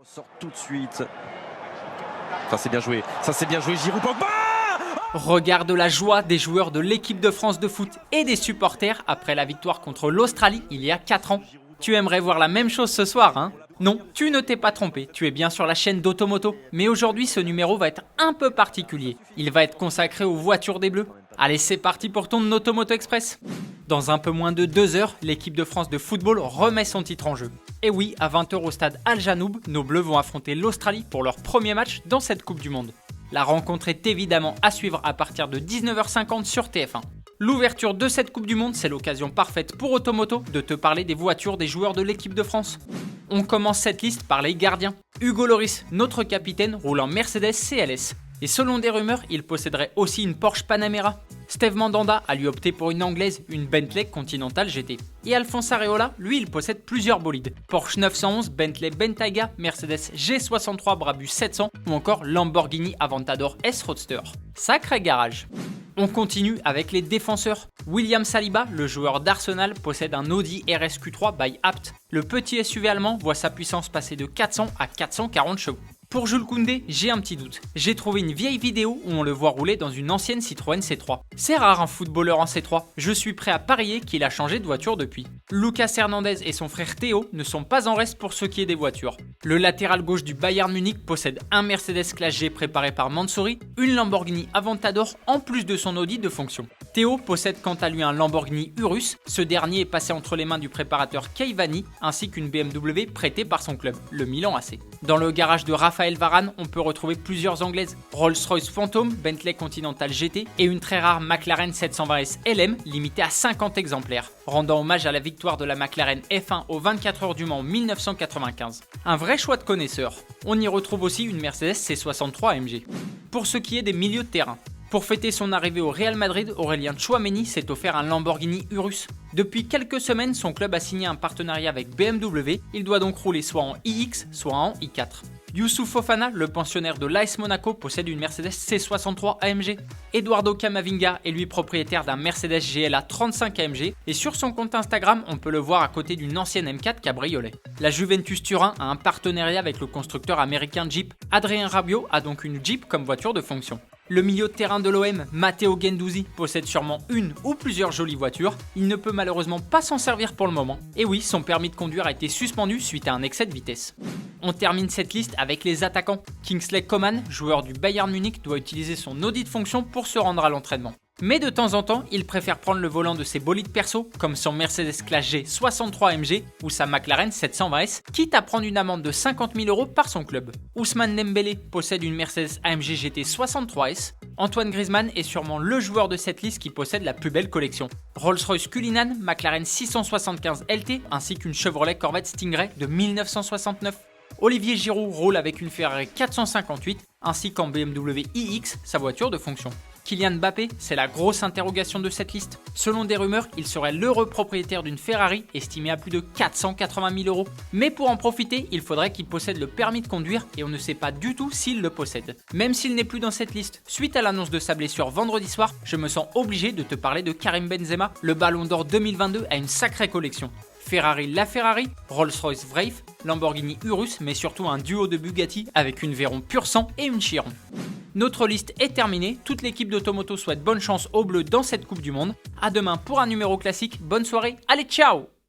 Sort tout de suite. Ça c'est bien joué. Ça c'est bien joué. Giroud, Pogba. Regarde la joie des joueurs de l'équipe de France de foot et des supporters après la victoire contre l'Australie il y a 4 ans. Tu aimerais voir la même chose ce soir, hein? Non, tu ne t'es pas trompé, tu es bien sur la chaîne d'Automoto. Mais aujourd'hui, ce numéro va être un peu particulier. Il va être consacré aux voitures des Bleus. Allez, c'est parti pour ton Automoto Express. Dans un peu moins de 2 heures, l'équipe de France de football remet son titre en jeu. Et oui, à 20 h au stade Al Janoub, nos Bleus vont affronter l'Australie pour leur premier match dans cette Coupe du Monde. La rencontre est évidemment à suivre à partir de 19h50 sur TF1. L'ouverture de cette Coupe du Monde, c'est l'occasion parfaite pour Automoto de te parler des voitures des joueurs de l'équipe de France. On commence cette liste par les gardiens. Hugo Lloris, notre capitaine, roule en Mercedes CLS. Et selon des rumeurs, il posséderait aussi une Porsche Panamera. Steve Mandanda a lui opté pour une anglaise, une Bentley Continental GT. Et Alphonse Areola, lui, il possède plusieurs bolides. Porsche 911, Bentley Bentayga, Mercedes G63 Brabus 700 ou encore Lamborghini Aventador S Roadster. Sacré garage. On continue avec les défenseurs. William Saliba, le joueur d'Arsenal, possède un Audi RSQ3 by Apt. Le petit SUV allemand voit sa puissance passer de 400 à 440 chevaux. Pour Jules Koundé, j'ai un petit doute. J'ai trouvé une vieille vidéo où on le voit rouler dans une ancienne Citroën C3. C'est rare un footballeur en C3, je suis prêt à parier qu'il a changé de voiture depuis. Lucas Hernandez et son frère Théo ne sont pas en reste pour ce qui est des voitures. Le latéral gauche du Bayern Munich possède un Mercedes Classe G préparé par Mansouri, une Lamborghini Aventador en plus de son Audi de fonction. Théo possède quant à lui un Lamborghini Urus, ce dernier est passé entre les mains du préparateur Keivani ainsi qu'une BMW prêtée par son club, le Milan AC. Dans le garage de Raphaël Varane, on peut retrouver plusieurs anglaises, Rolls-Royce Phantom, Bentley Continental GT et une très rare McLaren 720S LM limitée à 50 exemplaires, rendant hommage à la victoire de la McLaren F1 aux 24 heures du Mans 1995. Un vrai choix de connaisseur. On y retrouve aussi une Mercedes C63 AMG. Pour ce qui est des milieux de terrain, pour fêter son arrivée au Real Madrid, Aurélien Tchouaméni s'est offert un Lamborghini Urus. Depuis quelques semaines, son club a signé un partenariat avec BMW, il doit donc rouler soit en iX, soit en i4. Youssouf Fofana, le pensionnaire de l'AS Monaco, possède une Mercedes C63 AMG. Eduardo Camavinga est lui propriétaire d'un Mercedes GLA 35 AMG et sur son compte Instagram, on peut le voir à côté d'une ancienne M4 cabriolet. La Juventus Turin a un partenariat avec le constructeur américain Jeep. Adrien Rabiot a donc une Jeep comme voiture de fonction. Le milieu de terrain de l'OM, Matteo Guendouzi, possède sûrement une ou plusieurs jolies voitures. Il ne peut malheureusement pas s'en servir pour le moment. Et oui, son permis de conduire a été suspendu suite à un excès de vitesse. On termine cette liste avec les attaquants. Kingsley Coman, joueur du Bayern Munich, doit utiliser son Audi de fonction pour se rendre à l'entraînement. Mais de temps en temps, il préfère prendre le volant de ses bolides perso, comme son Mercedes Classe G 63 AMG ou sa McLaren 720S, quitte à prendre une amende de 50 000 € par son club. Ousmane Dembélé possède une Mercedes AMG GT 63S. Antoine Griezmann est sûrement le joueur de cette liste qui possède la plus belle collection. Rolls-Royce Cullinan, McLaren 675 LT ainsi qu'une Chevrolet Corvette Stingray de 1969. Olivier Giroud roule avec une Ferrari 458 ainsi qu'en BMW iX, sa voiture de fonction. Kylian Mbappé, c'est la grosse interrogation de cette liste. Selon des rumeurs, il serait l'heureux propriétaire d'une Ferrari estimée à plus de 480 000 €. Mais pour en profiter, il faudrait qu'il possède le permis de conduire et on ne sait pas du tout s'il le possède. Même s'il n'est plus dans cette liste, suite à l'annonce de sa blessure vendredi soir, je me sens obligé de te parler de Karim Benzema. Le Ballon d'Or 2022 a une sacrée collection. Ferrari LaFerrari, Rolls-Royce Wraith, Lamborghini Urus, mais surtout un duo de Bugatti avec une Veyron pur sang et une Chiron. Notre liste est terminée, toute l'équipe d'Automoto souhaite bonne chance aux Bleus dans cette Coupe du Monde. À demain pour un numéro classique, bonne soirée, allez ciao!